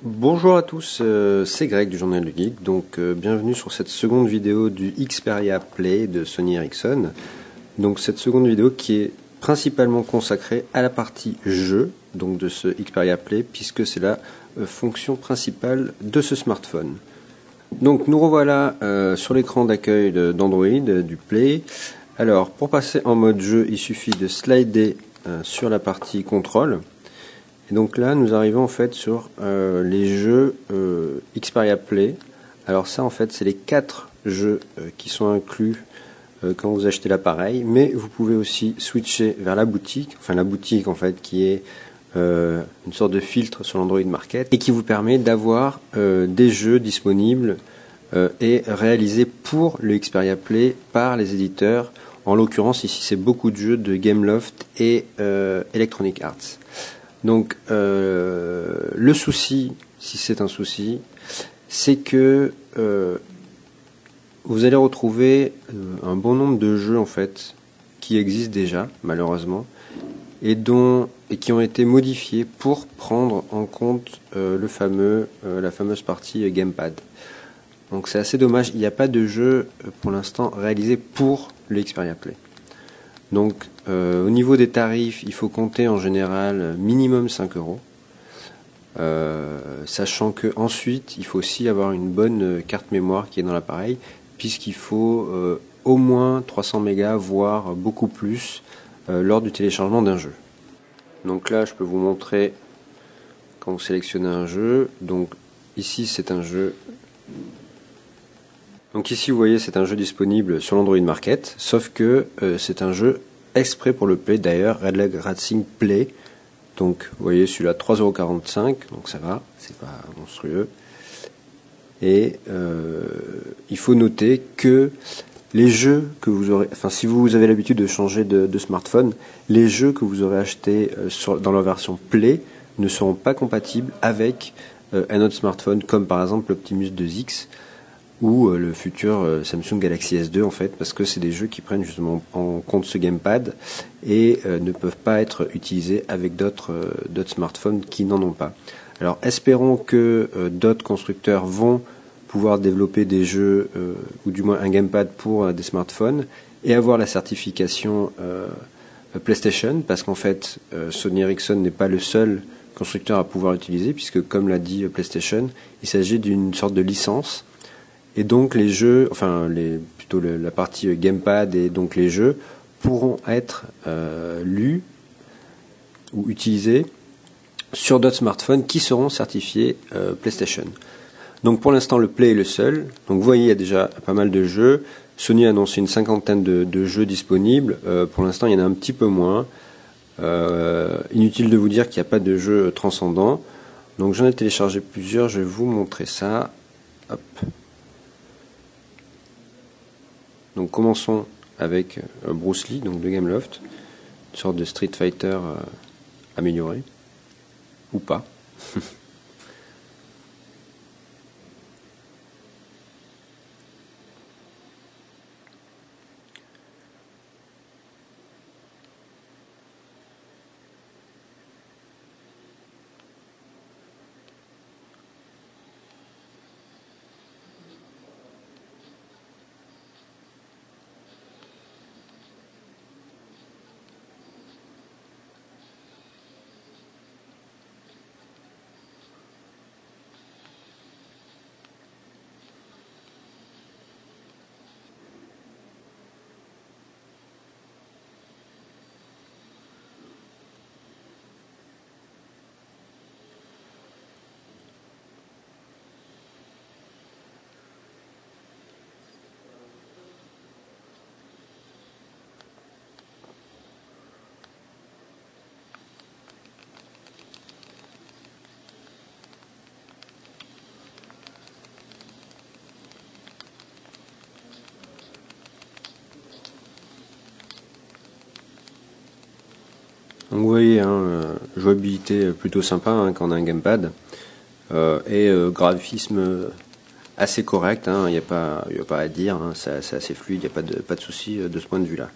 Bonjour à tous, c'est Greg du Journal du Geek, donc bienvenue sur cette seconde vidéo du Xperia Play de Sony Ericsson. Donc cette seconde vidéo qui est principalement consacrée à la partie jeu, donc de ce Xperia Play, puisque c'est la fonction principale de ce smartphone. Donc nous revoilà sur l'écran d'accueil d'Android, du Play. Alors pour passer en mode jeu, il suffit de slider sur la partie contrôle. Et donc là, nous arrivons en fait sur les jeux Xperia Play. Alors ça, en fait, c'est les 4 jeux qui sont inclus quand vous achetez l'appareil. Mais vous pouvez aussi switcher vers la boutique. Enfin, la boutique, en fait, qui est une sorte de filtre sur l'Android Market et qui vous permet d'avoir des jeux disponibles et réalisés pour le Xperia Play par les éditeurs. En l'occurrence, ici, c'est beaucoup de jeux de Gameloft et Electronic Arts. Donc le souci, si c'est un souci, c'est que vous allez retrouver un bon nombre de jeux en fait qui existent déjà malheureusement et qui ont été modifiés pour prendre en compte la fameuse partie gamepad. Donc c'est assez dommage, il n'y a pas de jeu pour l'instant réalisé pour le Xperia Play. Donc au niveau des tarifs, il faut compter en général minimum 5 €. Sachant que ensuite il faut aussi avoir une bonne carte mémoire qui est dans l'appareil, puisqu'il faut au moins 300 mégas, voire beaucoup plus lors du téléchargement d'un jeu. Donc là je peux vous montrer quand vous sélectionnez un jeu. Donc ici c'est un jeu. Donc ici vous voyez c'est un jeu disponible sur l'Android Market, sauf que c'est un jeu exprès pour le Play d'ailleurs, Red Leg Racing Play. Donc vous voyez celui-là 3,45 €, donc ça va, c'est pas monstrueux. Et il faut noter que les jeux que vous aurez, enfin si vous avez l'habitude de changer de smartphone, les jeux que vous aurez achetés dans leur version Play ne seront pas compatibles avec un autre smartphone comme par exemple l'Optimus 2X ou le futur Samsung Galaxy S2 en fait, parce que c'est des jeux qui prennent justement en compte ce gamepad et ne peuvent pas être utilisés avec d'autres smartphones qui n'en ont pas. Alors espérons que d'autres constructeurs vont pouvoir développer des jeux ou du moins un gamepad pour des smartphones et avoir la certification PlayStation, parce qu'en fait Sony Ericsson n'est pas le seul constructeur à pouvoir utiliser, puisque comme l'a dit PlayStation, il s'agit d'une sorte de licence. Et donc les jeux, enfin plutôt la partie gamepad et donc les jeux pourront être lus ou utilisés sur d'autres smartphones qui seront certifiés PlayStation. Donc pour l'instant le Play est le seul. Donc vous voyez il y a déjà pas mal de jeux. Sony a annoncé une cinquantaine de jeux disponibles. Pour l'instant il y en a un petit peu moins. Inutile de vous dire qu'il n'y a pas de jeux transcendants. Donc j'en ai téléchargé plusieurs, je vais vous montrer ça. Hop. Donc commençons avec Bruce Lee, donc de Gameloft, une sorte de Street Fighter amélioré, ou pas. Donc vous voyez, jouabilité plutôt sympa quand on a un gamepad et graphisme assez correct, il n'y a pas à dire, c'est assez fluide, il n'y a pas de souci de ce point de vue-là.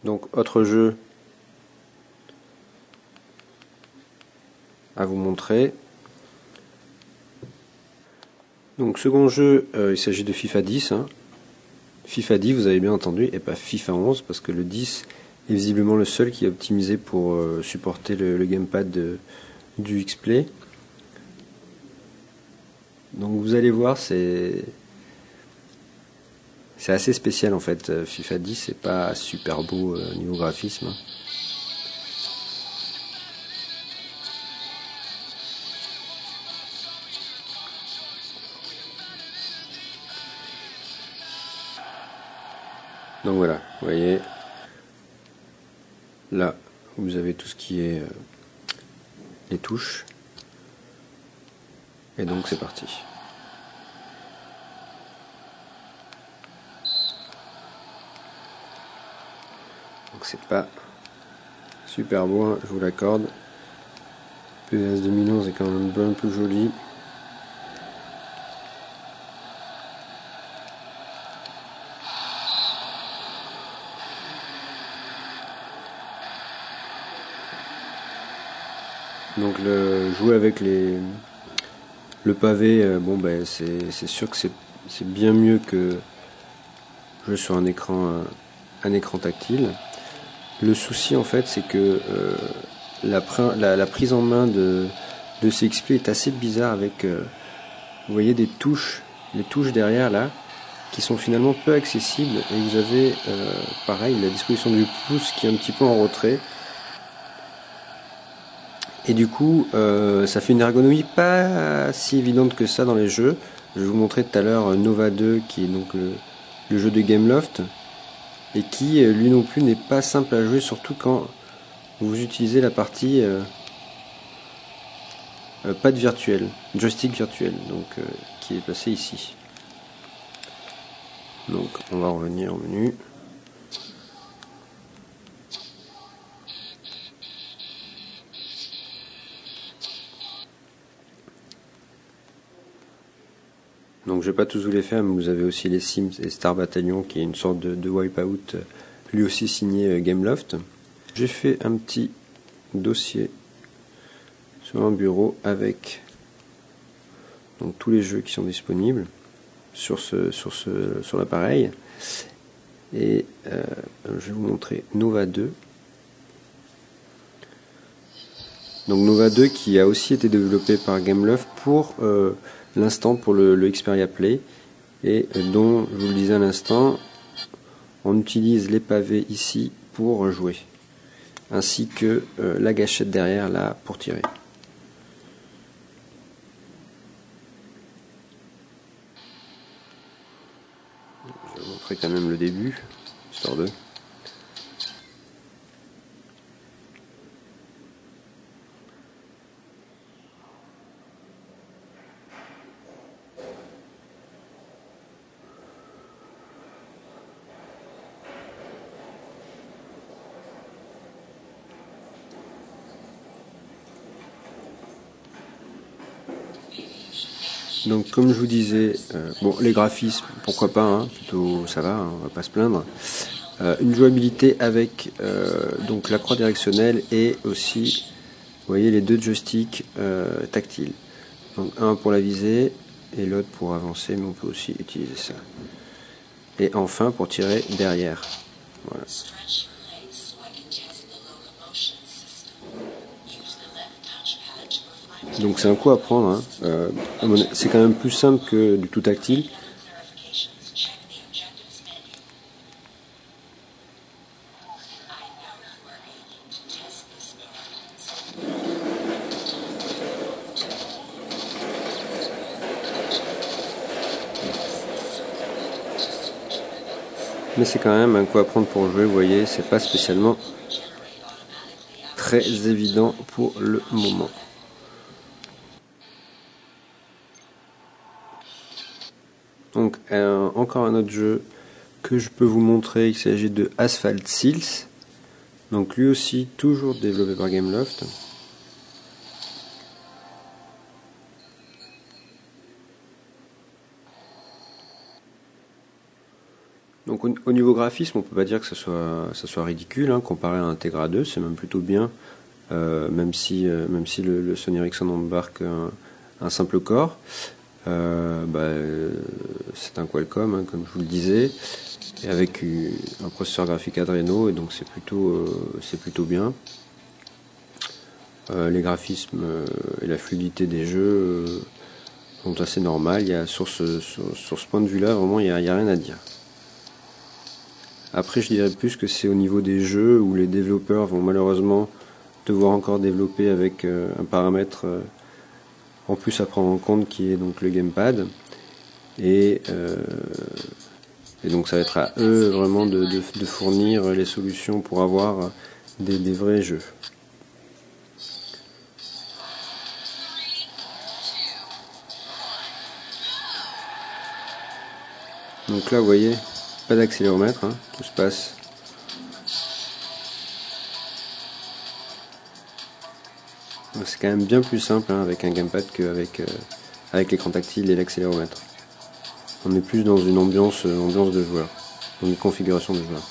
Donc autre jeu à vous montrer. Donc second jeu, il s'agit de FIFA 10. Hein. FIFA 10, vous avez bien entendu, et pas FIFA 11, parce que le 10 est visiblement le seul qui est optimisé pour supporter le gamepad du X-Play. Donc vous allez voir, c'est assez spécial en fait. FIFA 10, c'est pas super beau niveau graphisme. Donc voilà, vous voyez, là vous avez tout ce qui est les touches, et donc c'est parti. Donc c'est pas super beau, hein, je vous l'accorde. PS 2011 est quand même bien plus joli. Donc jouer avec le pavé, bon ben c'est sûr que c'est bien mieux que jouer sur un écran tactile. Le souci en fait c'est que la prise en main de ce XP est assez bizarre avec vous voyez des touches, les touches derrière là qui sont finalement peu accessibles, et vous avez pareil la disposition du pouce qui est un petit peu en retrait. Et du coup, ça fait une ergonomie pas si évidente que ça dans les jeux. Je vais vous montrer tout à l'heure Nova 2, qui est donc le jeu de Gameloft, et qui, lui non plus, n'est pas simple à jouer, surtout quand vous utilisez la partie pad virtuel, joystick virtuel, donc qui est placé ici. Donc, on va revenir au menu. Donc je vais pas tous vous les faire, mais vous avez aussi les Sims et Star Battalion, qui est une sorte de Wipeout, lui aussi signé Gameloft. J'ai fait un petit dossier sur un bureau avec donc tous les jeux qui sont disponibles sur l'appareil, et je vais vous montrer Nova 2. Donc Nova 2 qui a aussi été développé par Gameloft pour l'instant pour le Xperia Play, et dont je vous le disais à l'instant, on utilise les pavés ici pour jouer, ainsi que la gâchette derrière là pour tirer. Je vais vous montrer quand même le début, histoire de... Donc comme je vous disais, bon les graphismes, pourquoi pas, hein, plutôt ça va, hein, on va pas se plaindre. Une jouabilité avec donc la croix directionnelle, et aussi, vous voyez, les deux joysticks tactiles. Donc un pour la visée et l'autre pour avancer, mais on peut aussi utiliser ça. Et enfin pour tirer derrière. Voilà. Donc c'est un coup à prendre, hein. C'est quand même plus simple que du tout tactile. Mais c'est quand même un coup à prendre pour jouer, vous voyez, c'est pas spécialement très évident pour le moment. Donc encore un autre jeu que je peux vous montrer, il s'agit de Asphalt Seals. Donc lui aussi toujours développé par Gameloft. Donc au niveau graphisme, on peut pas dire que ça soit ridicule, hein, comparé à un Tegra 2, c'est même plutôt bien, même si le Sony Ericsson embarque un simple core. C'est un Qualcomm, hein, comme je vous le disais, et avec un processeur graphique Adreno, et donc c'est plutôt bien. Les graphismes et la fluidité des jeux sont assez normales. Sur ce point de vue-là, vraiment, il n'y a rien à dire. Après, je dirais plus que c'est au niveau des jeux où les développeurs vont malheureusement devoir encore développer avec un paramètre en plus à prendre en compte qui est donc le gamepad. Et donc ça va être à eux vraiment de fournir les solutions pour avoir des vrais jeux. Donc là, vous voyez, pas d'accéléromètre, hein, tout se passe. C'est quand même bien plus simple, hein, avec un gamepad qu'avec l'écran tactile et l'accéléromètre. On est plus dans une ambiance de joueur, dans une configuration de joueur.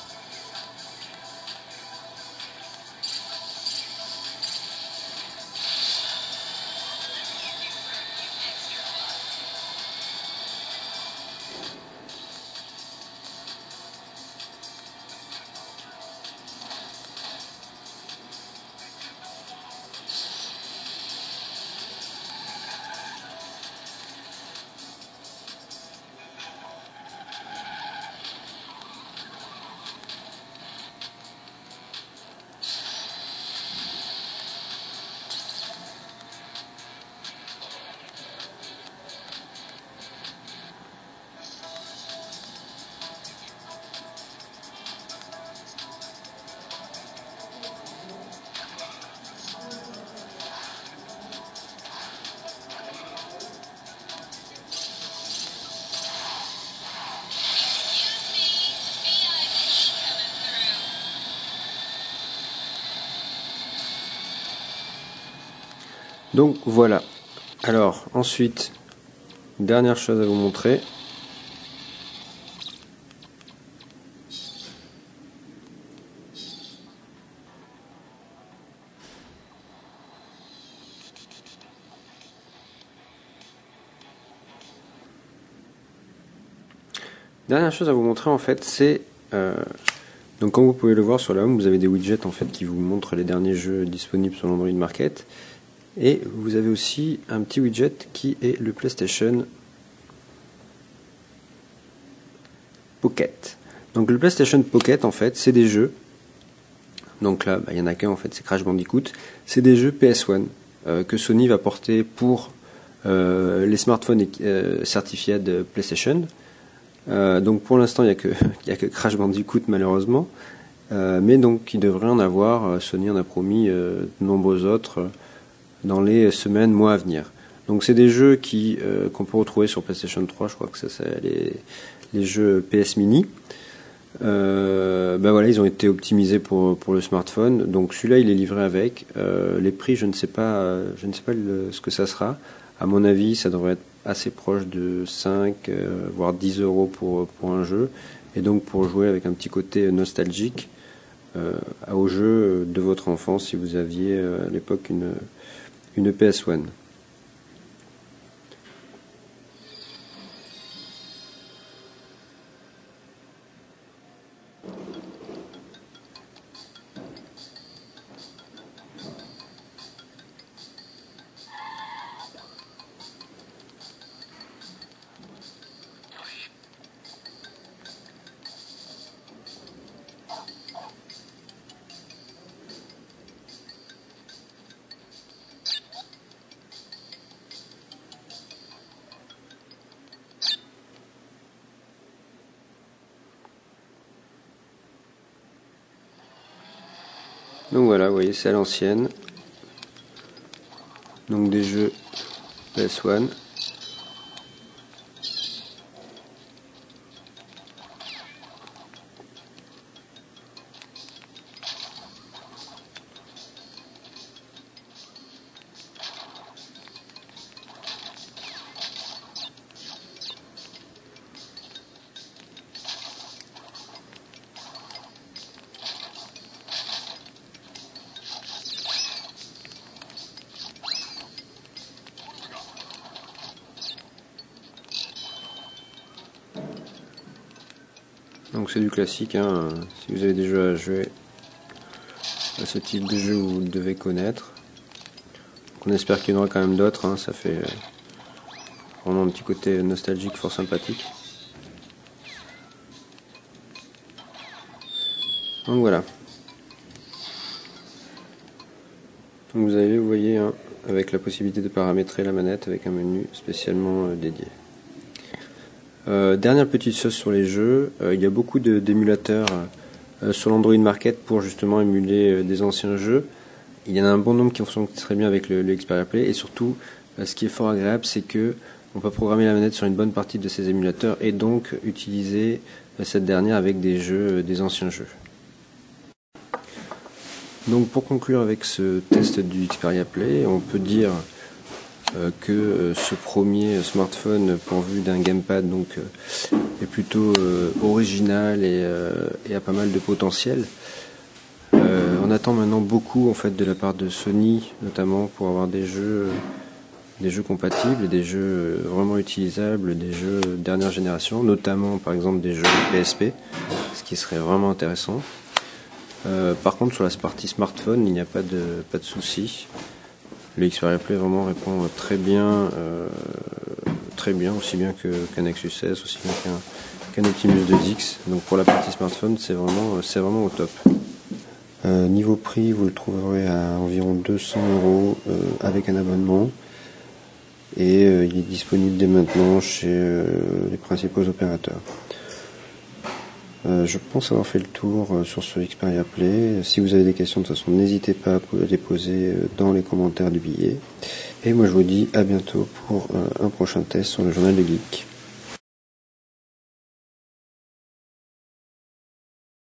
Donc voilà. Alors ensuite, dernière chose à vous montrer. Dernière chose à vous montrer en fait, c'est donc comme vous pouvez le voir sur la home, vous avez des widgets en fait qui vous montrent les derniers jeux disponibles sur l'Android Market, et vous avez aussi un petit widget qui est le PlayStation Pocket. Donc le PlayStation Pocket en fait, c'est des jeux. Donc là, il y en a qu'un en fait, c'est Crash Bandicoot. C'est des jeux PS1 que Sony va porter pour les smartphones certifiés de PlayStation. Donc pour l'instant, il n'y a que Crash Bandicoot malheureusement. Mais donc il devrait en avoir, Sony en a promis de nombreux autres dans les semaines, mois à venir. Donc c'est des jeux qu'on peut retrouver sur PlayStation 3, je crois que c'est les jeux PS Mini. Voilà, ils ont été optimisés pour le smartphone. Donc celui-là, il est livré avec. Les prix, je ne sais pas ce que ça sera. À mon avis, ça devrait être assez proche de 5 voire 10 euros pour un jeu. Et donc pour jouer avec un petit côté nostalgique au jeu de votre enfance, si vous aviez à l'époque une PS1. Donc voilà, vous voyez, c'est à l'ancienne. Donc des jeux PS1. Donc c'est du classique, hein. Si vous avez déjà joué à ce type de jeu, vous le devez connaître. Donc on espère qu'il y en aura quand même d'autres, hein. Ça fait vraiment un petit côté nostalgique fort sympathique. Donc voilà. Donc vous voyez, hein, avec la possibilité de paramétrer la manette avec un menu spécialement dédié. Dernière petite chose sur les jeux, il y a beaucoup d'émulateurs sur l'Android Market pour justement émuler des anciens jeux. Il y en a un bon nombre qui fonctionnent très bien avec le Xperia Play, et surtout ce qui est fort agréable, c'est que on peut programmer la manette sur une bonne partie de ces émulateurs et donc utiliser cette dernière avec des jeux, des anciens jeux. Donc pour conclure avec ce test du Xperia Play, on peut dire que ce premier smartphone pourvu d'un gamepad donc est plutôt original et a pas mal de potentiel. On attend maintenant beaucoup en fait de la part de Sony, notamment pour avoir des jeux compatibles et des jeux vraiment utilisables, des jeux dernière génération, notamment par exemple des jeux PSP, ce qui serait vraiment intéressant. Par contre sur la partie smartphone, il n'y a pas de souci. Le Xperia Play vraiment répond très bien, aussi bien qu'un Nexus 16, aussi bien qu'un Optimus 2X. Donc pour la partie smartphone, c'est vraiment au top. Niveau prix, vous le trouverez à environ 200 € avec un abonnement. Et il est disponible dès maintenant chez les principaux opérateurs. Je pense avoir fait le tour sur ce Xperia Play. Si vous avez des questions, de toute façon, n'hésitez pas à les poser dans les commentaires du billet. Et moi, je vous dis à bientôt pour un prochain test sur le Journal de Geek.